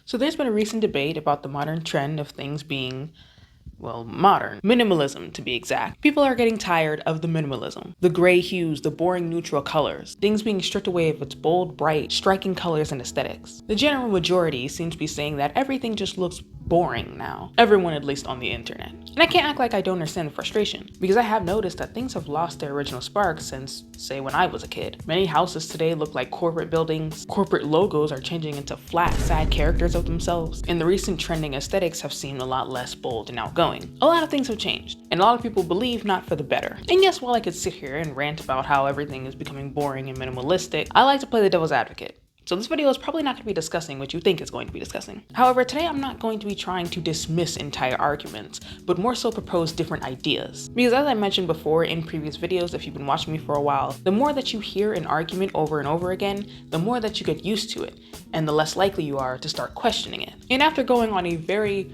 So there's been a recent debate about the modern trend of things being, well, modern. Minimalism, to be exact. People are getting tired of the minimalism. The gray hues, the boring neutral colors. Things being stripped away of its bold, bright, striking colors and aesthetics. The general majority seems to be saying that everything just looks boring now. Everyone, at least on the internet. And I can't act like I don't understand the frustration, because I have noticed that things have lost their original spark since, say, when I was a kid. Many houses today look like corporate buildings. Corporate logos are changing into flat, sad characters of themselves. And the recent trending aesthetics have seemed a lot less bold and outgoing. A lot of things have changed, and a lot of people believe not for the better. And yes, while I could sit here and rant about how everything is becoming boring and minimalistic, I like to play the devil's advocate. So this video is probably not going to be discussing what you think it's going to be discussing. However, today I'm not going to be trying to dismiss entire arguments, but more so propose different ideas. Because as I mentioned before in previous videos, if you've been watching me for a while, the more that you hear an argument over and over again, the more that you get used to it, and the less likely you are to start questioning it. And after going on a very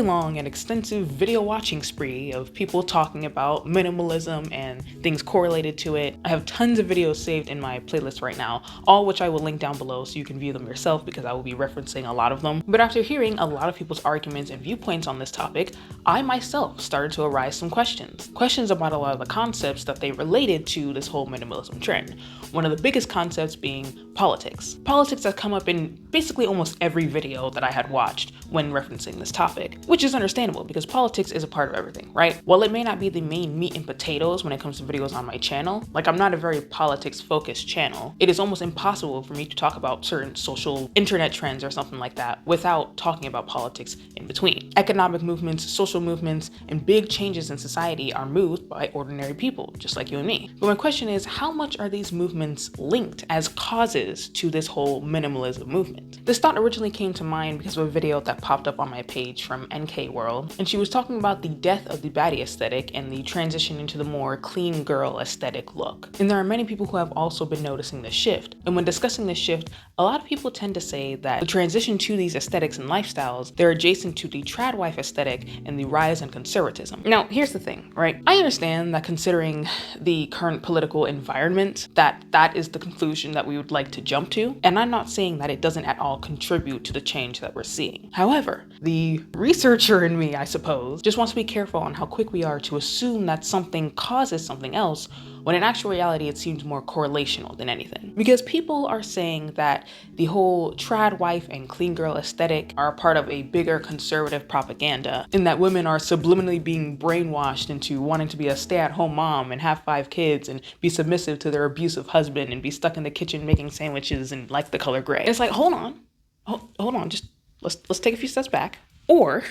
long and extensive video watching spree of people talking about minimalism and things correlated to it, I have tons of videos saved in my playlist right now, all which I will link down below so you can view them yourself because I will be referencing a lot of them. But after hearing a lot of people's arguments and viewpoints on this topic, I myself started to arise some questions. Questions about a lot of the concepts that they related to this whole minimalism trend. One of the biggest concepts being politics. Politics has come up in basically almost every video that I had watched when referencing this topic, which is understandable because politics is a part of everything, right? While it may not be the main meat and potatoes when it comes to videos on my channel, like I'm not a very politics focused channel, it is almost impossible for me to talk about certain social internet trends or something like that without talking about politics in between. Economic movements, social movements, and big changes in society are moved by ordinary people, just like you and me. But my question is, how much are these movements linked as causes to this whole minimalism movement? This thought originally came to mind because of a video that popped up on my page from NK World, and she was talking about the death of the baddie aesthetic and the transition into the more clean girl aesthetic look. And there are many people who have also been noticing this shift. And when discussing this shift, a lot of people tend to say that the transition to these aesthetics and lifestyles, they're adjacent to the tradwife aesthetic and the rise in conservatism. Now, here's the thing, right? I understand that considering the current political environment, that is the conclusion that we would like to jump to. And I'm not saying that it doesn't at all contribute to the change that we're seeing. However, the researcher in me, I suppose, just wants to be careful on how quick we are to assume that something causes something else, when in actual reality it seems more correlational than anything. Because people are saying that the whole tradwife and clean girl aesthetic are a part of a bigger conservative propaganda, and that women are subliminally being brainwashed into wanting to be a stay-at-home mom and have 5 kids and be submissive to their abusive husband and be stuck in the kitchen making sandwiches and like the color gray. And it's like, hold on, just let's take a few steps back. Or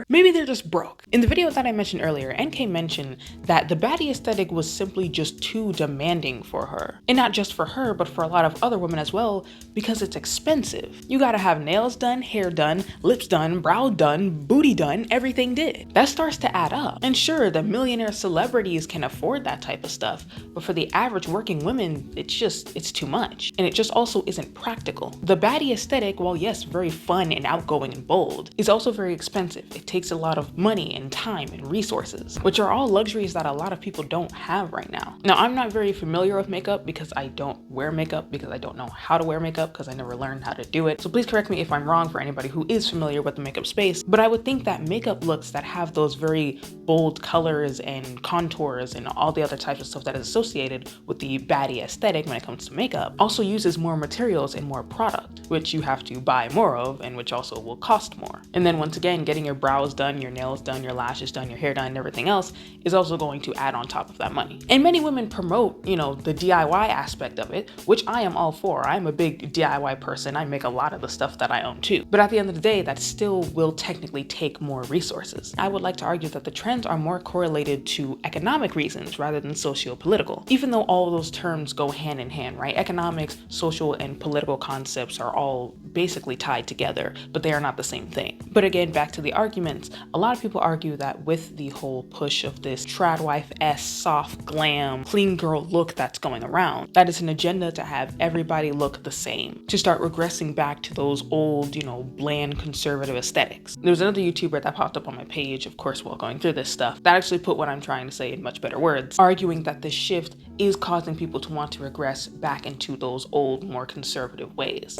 maybe they're just broke. In the video that I mentioned earlier, NK mentioned that the baddie aesthetic was simply just too demanding for her. And not just for her, but for a lot of other women as well, because it's expensive. You gotta have nails done, hair done, lips done, brow done, booty done, everything did. That starts to add up. And sure, the millionaire celebrities can afford that type of stuff, but for the average working women, it's too much. And it just also isn't practical. The baddie aesthetic, while yes, very fun and outgoing and bold, is also very expensive. It takes a lot of money and time and resources, which are all luxuries that a lot of people don't have right now. Now, I'm not very familiar with makeup because I don't wear makeup, because I don't know how to wear makeup, because I never learned how to do it. So please correct me if I'm wrong for anybody who is familiar with the makeup space, but I would think that makeup looks that have those very bold colors and contours and all the other types of stuff that is associated with the baddie aesthetic when it comes to makeup also uses more materials and more product, which you have to buy more of and which also will cost more. And then once again, getting your brows done, your nails done, your lashes done, your hair done, and everything else is also going to add on top of that money. And many women promote, the DIY aspect of it, which I am all for. I'm a big DIY person. I make a lot of the stuff that I own too. But at the end of the day, that still will technically take more resources. I would like to argue that the trends are more correlated to economic reasons rather than socio-political, even though all of those terms go hand in hand, right? Economics, social, and political concepts are all basically tied together, but they are not the same thing. But again, back to the arguments, a lot of people argue that with the whole push of this tradwife-esque, soft, glam, clean girl look that's going around, that is an agenda to have everybody look the same, to start regressing back to those old, bland conservative aesthetics. There was another YouTuber that popped up on my page, of course, while going through this stuff, that actually put what I'm trying to say in much better words, arguing that this shift is causing people to want to regress back into those old, more conservative ways.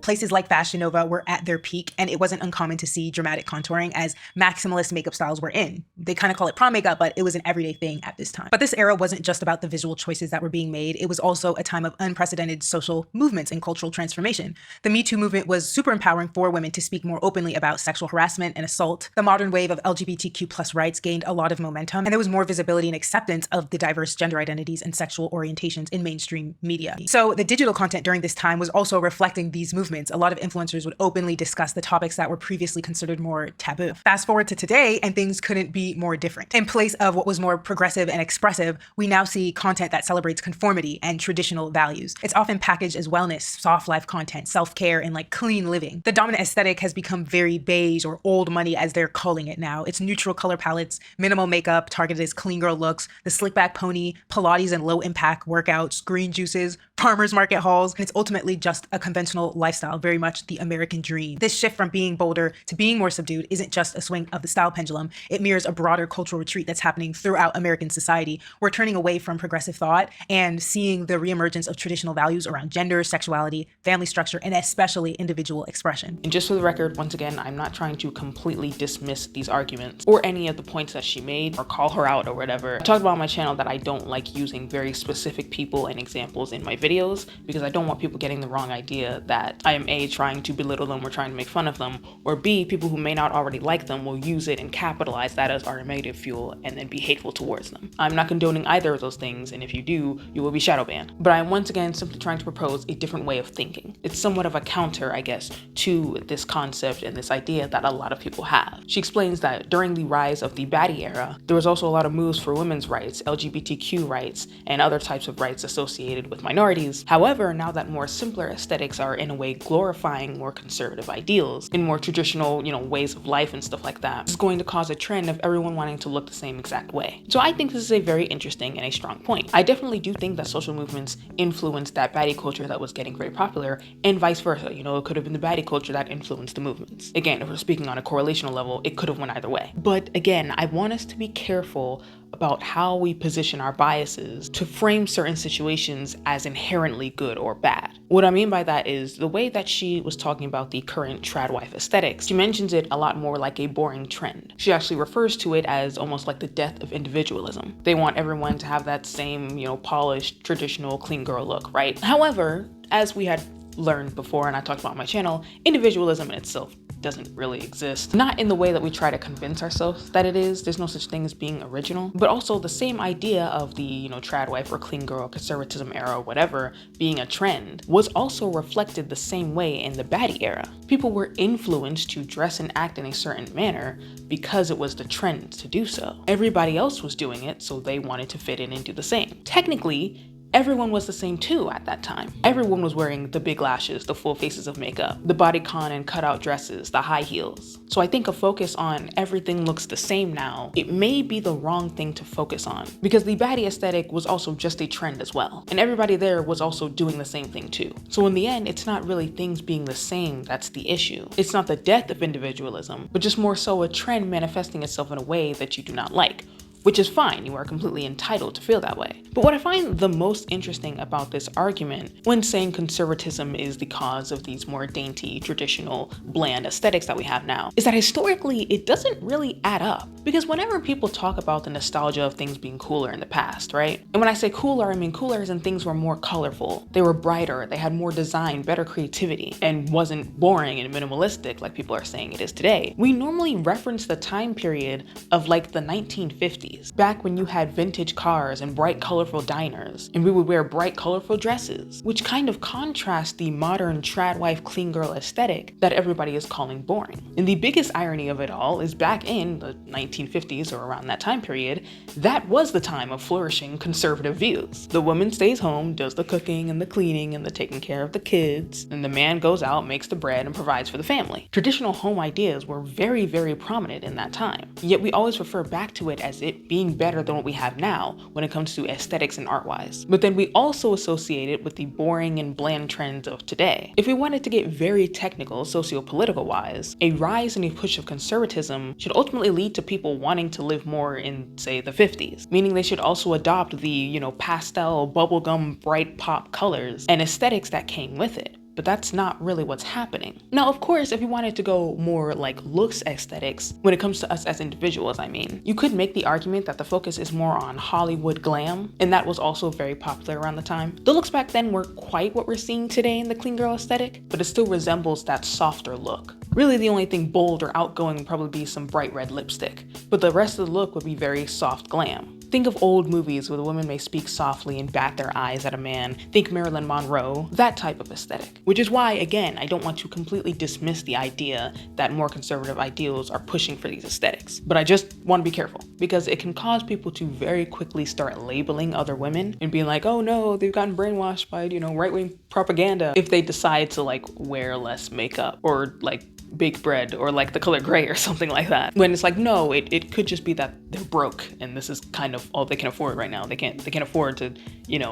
places like Fashion Nova were at their peak, and it wasn't uncommon to see dramatic contouring as maximalist makeup styles were in. They kind of call it prom makeup, but it was an everyday thing at this time. But this era wasn't just about the visual choices that were being made. It was also a time of unprecedented social movements and cultural transformation. The Me Too movement was super empowering for women to speak more openly about sexual harassment and assault. The modern wave of LGBTQ+ rights gained a lot of momentum, and there was more visibility and acceptance of the diverse gender identities and sexual orientations in mainstream media. So the digital content during this time was also reflecting these movements. A lot of influencers would openly discuss the topics that were previously considered more taboo. Fast forward to today, and things couldn't be more different. In place of what was more progressive and expressive, we now see content that celebrates conformity and traditional values. It's often packaged as wellness, soft life content, self-care, and like clean living. The dominant aesthetic has become very beige, or old money as they're calling it now. It's neutral color palettes, minimal makeup targeted as clean girl looks, the slick back pony, Pilates and low impact workouts, green juices, farmers market hauls, and it's ultimately just a conventional lifestyle, very much the American dream. This shift from being bolder to being more subdued isn't just a swing of the style pendulum. It mirrors a broader cultural retreat that's happening throughout American society. We're turning away from progressive thought and seeing the reemergence of traditional values around gender, sexuality, family structure, and especially individual expression. And just for the record, once again, I'm not trying to completely dismiss these arguments or any of the points that she made or call her out or whatever. I talked about on my channel that I don't like using very specific people and examples in my videos because I don't want people getting the wrong idea that I am A, trying to belittle them or trying to make fun of them, or B, people who may not already like them will use it and capitalize that as argumentative fuel and then be hateful towards them. I'm not condoning either of those things, and if you do, you will be shadow banned. But I am once again simply trying to propose a different way of thinking. It's somewhat of a counter, I guess, to this concept and this idea that a lot of people have. She explains that during the rise of the baddie era, there was also a lot of moves for women's rights, LGBTQ rights, and other types of rights associated with minorities. However, now that more simpler aesthetics are in a way glorifying more conservative ideals in more traditional, ways of life and stuff like that, it's going to cause a trend of everyone wanting to look the same exact way. So I think this is a very interesting and a strong point. I definitely do think that social movements influenced that baddie culture that was getting very popular, and vice versa. It could have been the baddie culture that influenced the movements. Again, if we're speaking on a correlational level, it could have went either way. But again, I want us to be careful about how we position our biases to frame certain situations as inherently good or bad. What I mean by that is the way that she was talking about the current tradwife aesthetics. She mentions it a lot more like a boring trend. She actually refers to it as almost like the death of individualism. They want everyone to have that same, polished, traditional, clean girl look, right? However, as we had learned before and I talked about on my channel, individualism in itself doesn't really exist. Not in the way that we try to convince ourselves that it is. There's no such thing as being original, but also the same idea of the, tradwife or clean girl, conservatism era or whatever being a trend was also reflected the same way in the baddie era. People were influenced to dress and act in a certain manner because it was the trend to do so. Everybody else was doing it, so they wanted to fit in and do the same. Technically, everyone was the same too at that time. Everyone was wearing the big lashes, the full faces of makeup, the bodycon and cutout dresses, the high heels. So I think a focus on everything looks the same now, it may be the wrong thing to focus on, because the baddie aesthetic was also just a trend as well. And everybody there was also doing the same thing too. So in the end, it's not really things being the same that's the issue. It's not the death of individualism, but just more so a trend manifesting itself in a way that you do not like. Which is fine, you are completely entitled to feel that way. But what I find the most interesting about this argument when saying conservatism is the cause of these more dainty, traditional, bland aesthetics that we have now is that historically it doesn't really add up. Because whenever people talk about the nostalgia of things being cooler in the past, right? And when I say cooler, I mean cooler as in things were more colorful, they were brighter, they had more design, better creativity, and wasn't boring and minimalistic like people are saying it is today. We normally reference the time period of like the 1950s. Back when you had vintage cars and bright colorful diners, and we would wear bright colorful dresses, which kind of contrasts the modern tradwife clean girl aesthetic that everybody is calling boring. And the biggest irony of it all is back in the 1950s or around that time period, that was the time of flourishing conservative views. The woman stays home, does the cooking and the cleaning and the taking care of the kids, and the man goes out, makes the bread, and provides for the family. Traditional home ideas were very, very prominent in that time. Yet we always refer back to it as it being better than what we have now when it comes to aesthetics and art-wise. But then we also associate it with the boring and bland trends of today. If we wanted to get very technical, socio-political wise, a rise in a push of conservatism should ultimately lead to people wanting to live more in, say, the 50s, meaning they should also adopt the, pastel, bubblegum, bright pop colors and aesthetics that came with it. but that's not really what's happening. Now, of course, if you wanted to go more like looks aesthetics, when it comes to us as individuals, I mean, you could make the argument that the focus is more on Hollywood glam, and that was also very popular around the time. The looks back then weren't quite what we're seeing today in the clean girl aesthetic, but it still resembles that softer look. Really, the only thing bold or outgoing would probably be some bright red lipstick, but the rest of the look would be very soft glam. Think of old movies where the women may speak softly and bat their eyes at a man. Think Marilyn Monroe, that type of aesthetic. Which is why, again, I don't want to completely dismiss the idea that more conservative ideals are pushing for these aesthetics. But I just want to be careful, because it can cause people to very quickly start labeling other women and being like, oh no, they've gotten brainwashed by, right-wing propaganda, if they decide to like wear less makeup or like baked bread or like the color gray or something like that. When it's like, no, it could just be that they're broke and this is kind of all they can afford right now. They can't afford to,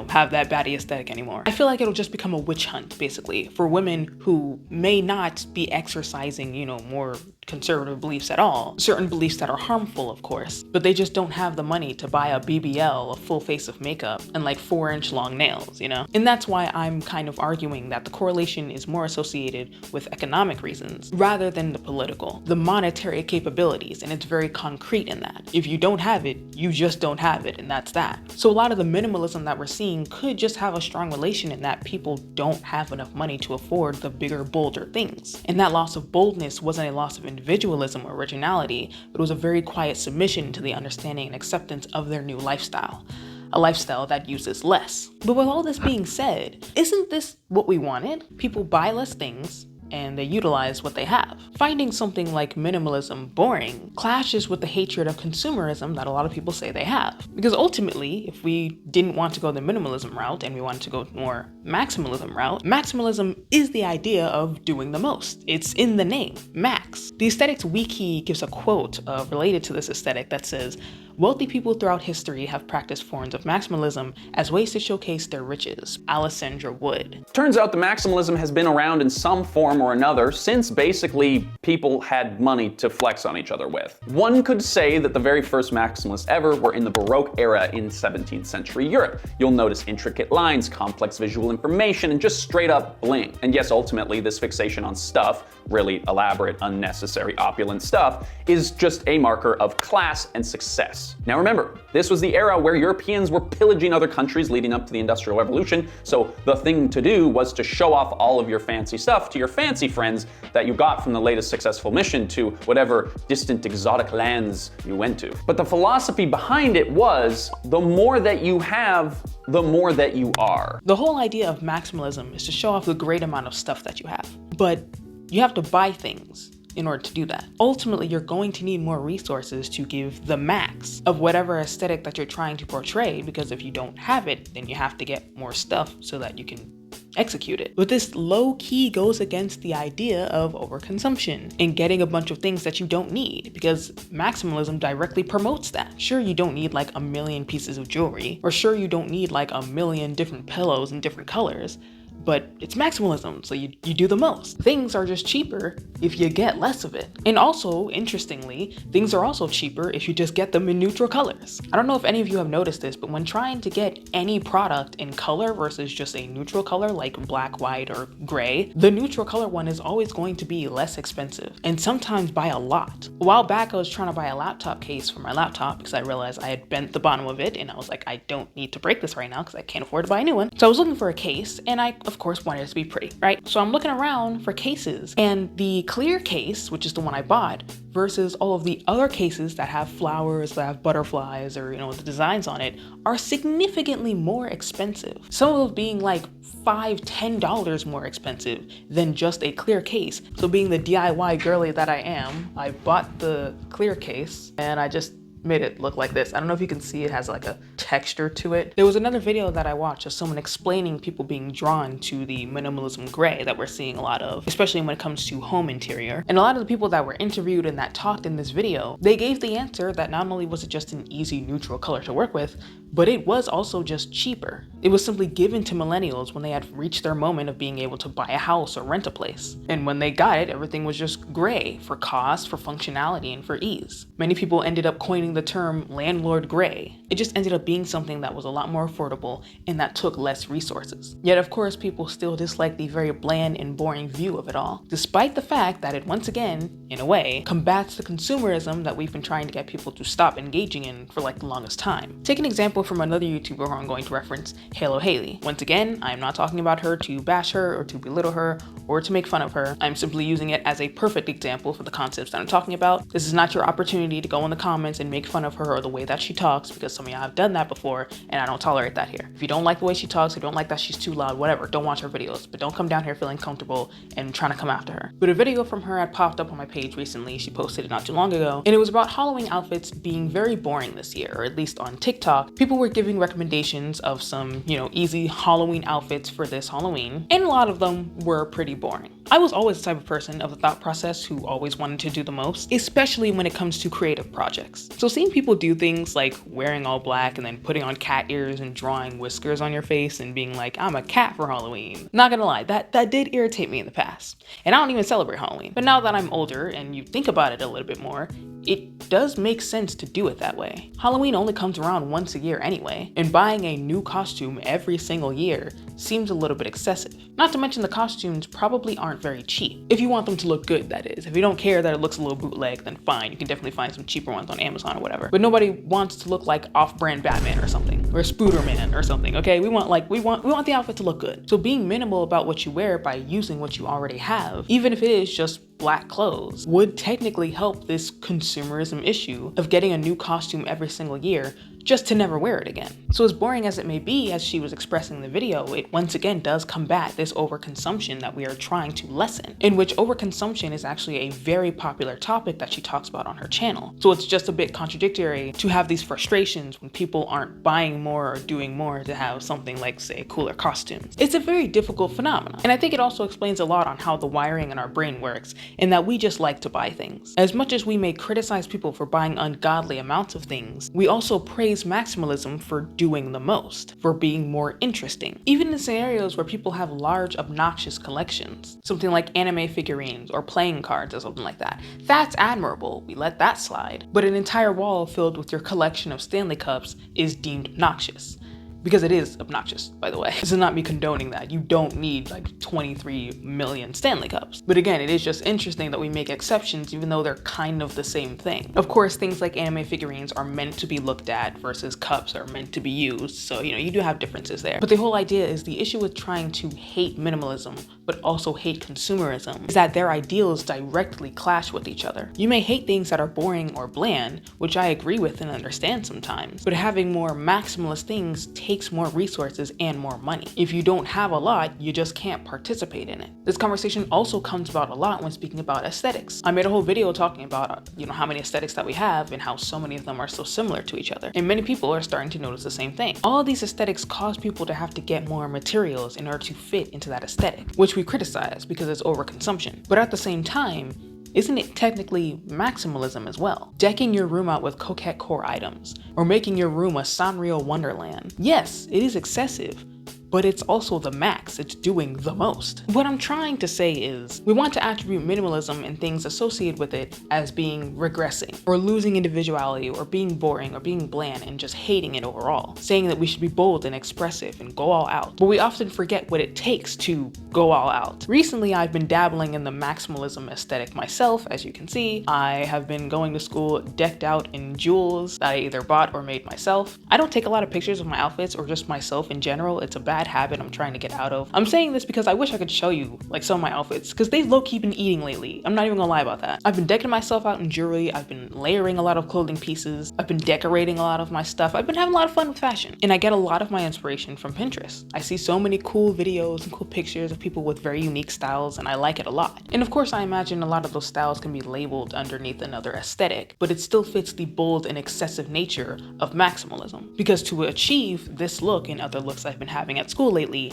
have that baddie aesthetic anymore. I feel like it'll just become a witch hunt, basically, for women who may not be exercising, more conservative beliefs at all. Certain beliefs that are harmful, of course, but they just don't have the money to buy a BBL, a full face of makeup, and like 4-inch long nails, And that's why I'm kind of arguing that the correlation is more associated with economic reasons rather than the political, the monetary capabilities, and it's very concrete in that. If you don't have it, you just don't have it, and that's that. So a lot of the minimalism that we're seeing could just have a strong relation in that people don't have enough money to afford the bigger, bolder things. And that loss of boldness wasn't a loss of individualism or originality, but it was a very quiet submission to the understanding and acceptance of their new lifestyle. A lifestyle that uses less. But with all this being said, isn't this what we wanted? People buy less things and they utilize what they have. Finding something like minimalism boring clashes with the hatred of consumerism that a lot of people say they have. Because ultimately, if we didn't want to go the minimalism route and we wanted to go more maximalism route, maximalism is the idea of doing the most. It's in the name, max. The Aesthetics Wiki gives a quote related to this aesthetic that says, "Wealthy people throughout history have practiced forms of maximalism as ways to showcase their riches." Alessandra Wood. Turns out the maximalism has been around in some form or another since basically people had money to flex on each other with. One could say that the very first maximalists ever were in the Baroque era in 17th century Europe. You'll notice intricate lines, complex visual information, and just straight up bling. And yes, ultimately this fixation on stuff, really elaborate, unnecessary, opulent stuff, is just a marker of class and success. Now remember, this was the era where Europeans were pillaging other countries leading up to the Industrial Revolution, so the thing to do was to show off all of your fancy stuff to your fancy friends that you got from the latest successful mission to whatever distant exotic lands you went to. But the philosophy behind it was, the more that you have, the more that you are. The whole idea of maximalism is to show off the great amount of stuff that you have, but you have to buy things in order to do that. Ultimately, you're going to need more resources to give the max of whatever aesthetic that you're trying to portray, because if you don't have it, then you have to get more stuff so that you can execute it. But this low-key goes against the idea of overconsumption and getting a bunch of things that you don't need, because maximalism directly promotes that. Sure, you don't need like a million pieces of jewelry, or sure, you don't need like a million different pillows in different colors, but it's maximalism, so you do the most. Things are just cheaper if you get less of it. And also, interestingly, things are also cheaper if you just get them in neutral colors. I don't know if any of you have noticed this, but when trying to get any product in color versus just a neutral color like black, white, or gray, the neutral color one is always going to be less expensive, and sometimes by a lot. A while back, I was trying to buy a laptop case for my laptop because I realized I had bent the bottom of it, and I was like, I don't need to break this right now because I can't afford to buy a new one. So I was looking for a case, and I, of course, wanted it to be pretty, right? So I'm looking around for cases, and the clear case, which is the one I bought, versus all of the other cases that have flowers, that have butterflies, or the designs on it, are significantly more expensive. Some of them being like $5, $10 more expensive than just a clear case. So being the DIY girly that I am, I bought the clear case and I just made it look like this. I don't know if you can see, it has like a texture to it. There was another video that I watched of someone explaining people being drawn to the minimalism gray that we're seeing a lot of, especially when it comes to home interior. And a lot of the people that were interviewed and that talked in this video, they gave the answer that not only was it just an easy neutral color to work with, but it was also just cheaper. It was simply given to millennials when they had reached their moment of being able to buy a house or rent a place. And when they got it, everything was just gray for cost, for functionality, and for ease. Many people ended up coining the term landlord gray. It just ended up being something that was a lot more affordable and that took less resources. Yet of course, people still dislike the very bland and boring view of it all, despite the fact that it once again, in a way, combats the consumerism that we've been trying to get people to stop engaging in for like the longest time. Take an example from another YouTuber who I'm going to reference, Hailey. Once again, I'm not talking about her to bash her or to belittle her or to make fun of her. I'm simply using it as a perfect example for the concepts that I'm talking about. This is not your opportunity to go in the comments and make fun of her or the way that she talks, because some of y'all have done that before and I don't tolerate that here. If you don't like the way she talks, or don't like that she's too loud, whatever, don't watch her videos, but don't come down here feeling comfortable and trying to come after her. But a video from her had popped up on my page recently. She posted it not too long ago, and it was about Halloween outfits being very boring this year, or at least on TikTok. People were giving recommendations of some, easy Halloween outfits for this Halloween, and a lot of them were pretty boring. I was always the type of person of the thought process who always wanted to do the most, especially when it comes to creative projects. So seeing people do things like wearing all black and then putting on cat ears and drawing whiskers on your face and being like, I'm a cat for Halloween. Not gonna lie, that did irritate me in the past. And I don't even celebrate Halloween. But now that I'm older and you think about it a little bit more, it does make sense to do it that way. Halloween only comes around once a year anyway, and buying a new costume every single year seems a little bit excessive. Not to mention the costumes probably aren't very cheap. If you want them to look good, that is. If you don't care that it looks a little bootleg, then fine, you can definitely find some cheaper ones on Amazon or whatever. But nobody wants to look like off-brand Batman or something, or Spooderman or something, okay? We want the outfit to look good. So being minimal about what you wear by using what you already have, even if it is just black clothes, would technically help this consumerism issue of getting a new costume every single year just to never wear it again. So as boring as it may be, as she was expressing in the video, it once again does combat this overconsumption that we are trying to lessen, in which overconsumption is actually a very popular topic that she talks about on her channel. So it's just a bit contradictory to have these frustrations when people aren't buying more or doing more to have something like, say, cooler costumes. It's a very difficult phenomenon. And I think it also explains a lot on how the wiring in our brain works, in that we just like to buy things. As much as we may criticize people for buying ungodly amounts of things, we also praise maximalism for doing the most, for being more interesting. Even in scenarios where people have large, obnoxious collections, something like anime figurines or playing cards or something like that, that's admirable, we let that slide. But an entire wall filled with your collection of Stanley Cups is deemed obnoxious. Because it is obnoxious, by the way. This is not me condoning that. You don't need like 23 million Stanley Cups. But again, it is just interesting that we make exceptions even though they're kind of the same thing. Of course, things like anime figurines are meant to be looked at versus cups are meant to be used. So, you do have differences there. But the whole idea is the issue with trying to hate minimalism, but also hate consumerism, is that their ideals directly clash with each other. You may hate things that are boring or bland, which I agree with and understand sometimes, but having more maximalist things takes more resources and more money. If you don't have a lot, you just can't participate in it. This conversation also comes about a lot when speaking about aesthetics. I made a whole video talking about, how many aesthetics that we have and how so many of them are so similar to each other. And many people are starting to notice the same thing. All of these aesthetics cause people to have to get more materials in order to fit into that aesthetic, which we criticize because it's overconsumption. But at the same time, isn't it technically maximalism as well? Decking your room out with coquette core items, or making your room a Sanrio wonderland. Yes, it is excessive, but it's also the max, it's doing the most. What I'm trying to say is, we want to attribute minimalism and things associated with it as being regressing, or losing individuality, or being boring, or being bland, and just hating it overall. Saying that we should be bold and expressive and go all out. But we often forget what it takes to go all out. Recently, I've been dabbling in the maximalism aesthetic myself, as you can see. I have been going to school decked out in jewels that I either bought or made myself. I don't take a lot of pictures of my outfits or just myself in general. It's a bad habit I'm trying to get out of. I'm saying this because I wish I could show you like some of my outfits, because they've low-key been eating lately. I'm not even gonna lie about that. I've been decking myself out in jewelry, I've been layering a lot of clothing pieces, I've been decorating a lot of my stuff, I've been having a lot of fun with fashion. And I get a lot of my inspiration from Pinterest. I see so many cool videos and cool pictures of people with very unique styles, and I like it a lot. And of course, I imagine a lot of those styles can be labeled underneath another aesthetic, but it still fits the bold and excessive nature of maximalism. Because to achieve this look and other looks I've been having at school lately,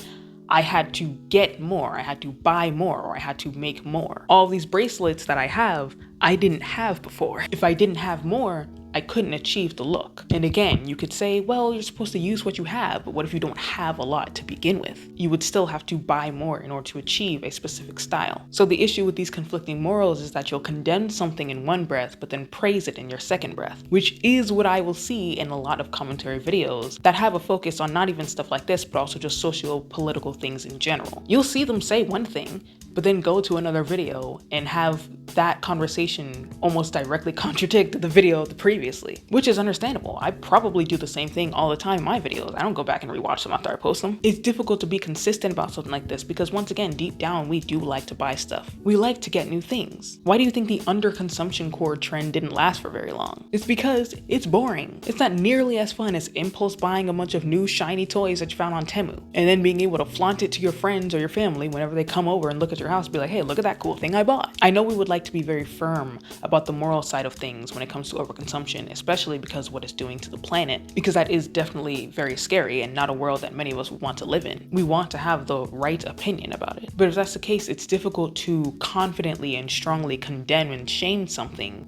I had to get more, I had to buy more, or I had to make more. All these bracelets that I have, I didn't have before. If I didn't have more, I couldn't achieve the look. And again, you could say, well, you're supposed to use what you have, but what if you don't have a lot to begin with? You would still have to buy more in order to achieve a specific style. So the issue with these conflicting morals is that you'll condemn something in one breath, but then praise it in your second breath, which is what I will see in a lot of commentary videos that have a focus on not even stuff like this, but also just socio-political things in general. You'll see them say one thing, but then go to another video and have that conversation almost directly contradict the video previously, which is understandable. I probably do the same thing all the time in my videos. I don't go back and rewatch them after I post them. It's difficult to be consistent about something like this because once again, deep down, we do like to buy stuff. We like to get new things. Why do you think the underconsumption cord trend didn't last for very long? It's because it's boring. It's not nearly as fun as impulse buying a bunch of new shiny toys that you found on Temu and then being able to flaunt it to your friends or your family whenever they come over and look at your house, be like, hey, look at that cool thing I bought. I know we would like to be very firm about the moral side of things when it comes to overconsumption, especially because of what it's doing to the planet, because that is definitely very scary and not a world that many of us would want to live in. We want to have the right opinion about it. But if that's the case, it's difficult to confidently and strongly condemn and shame something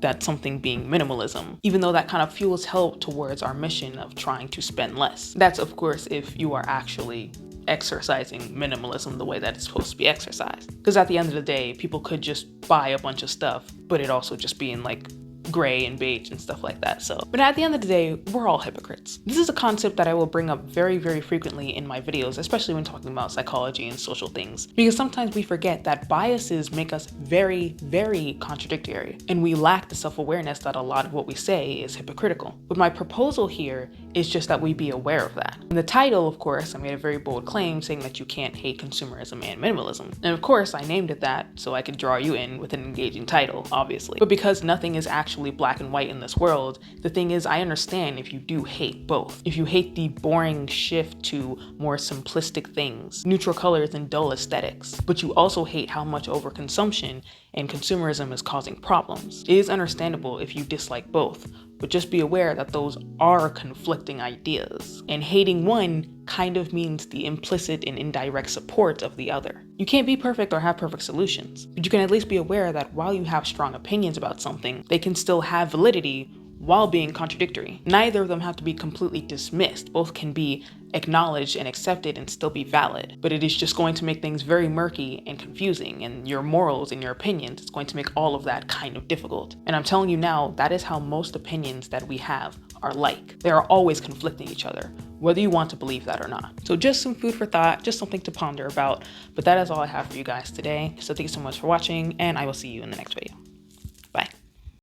being minimalism, even though that kind of fuels help towards our mission of trying to spend less. That's of course if you are actually exercising minimalism the way that it's supposed to be exercised. Because at the end of the day, people could just buy a bunch of stuff, but it also just being like gray and beige and stuff like that. But at the end of the day, we're all hypocrites. This is a concept that I will bring up very, very frequently in my videos, especially when talking about psychology and social things, because sometimes we forget that biases make us very, very contradictory, and we lack the self-awareness that a lot of what we say is hypocritical. But my proposal here is just that we be aware of that. In the title, of course, I made a very bold claim saying that you can't hate consumerism and minimalism. And of course, I named it that so I could draw you in with an engaging title, obviously. But because nothing is actually black and white in this world, the thing is, I understand if you do hate both. If you hate the boring shift to more simplistic things, neutral colors and dull aesthetics, but you also hate how much overconsumption and consumerism is causing problems. It is understandable if you dislike both, but just be aware that those are conflicting ideas, and hating one kind of means the implicit and indirect support of the other. You can't be perfect or have perfect solutions, but you can at least be aware that while you have strong opinions about something, they can still have validity while being contradictory. Neither of them have to be completely dismissed. Both can be acknowledged and accepted and still be valid, but it is just going to make things very murky and confusing, and your morals and your opinions, it's going to make all of that kind of difficult. And I'm telling you now, that is how most opinions that we have are like. They are always conflicting each other, whether you want to believe that or not. So just some food for thought, just something to ponder about, but that is all I have for you guys today. So thank you so much for watching, and I will see you in the next video.